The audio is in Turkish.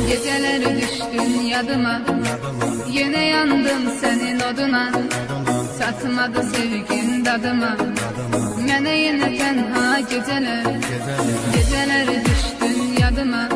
Geceleri düştün yadıma, yine yandım senin oduna. Çatmadı sevgin dadıma, mene yine tenha geceler. Geceleri düştün yadıma,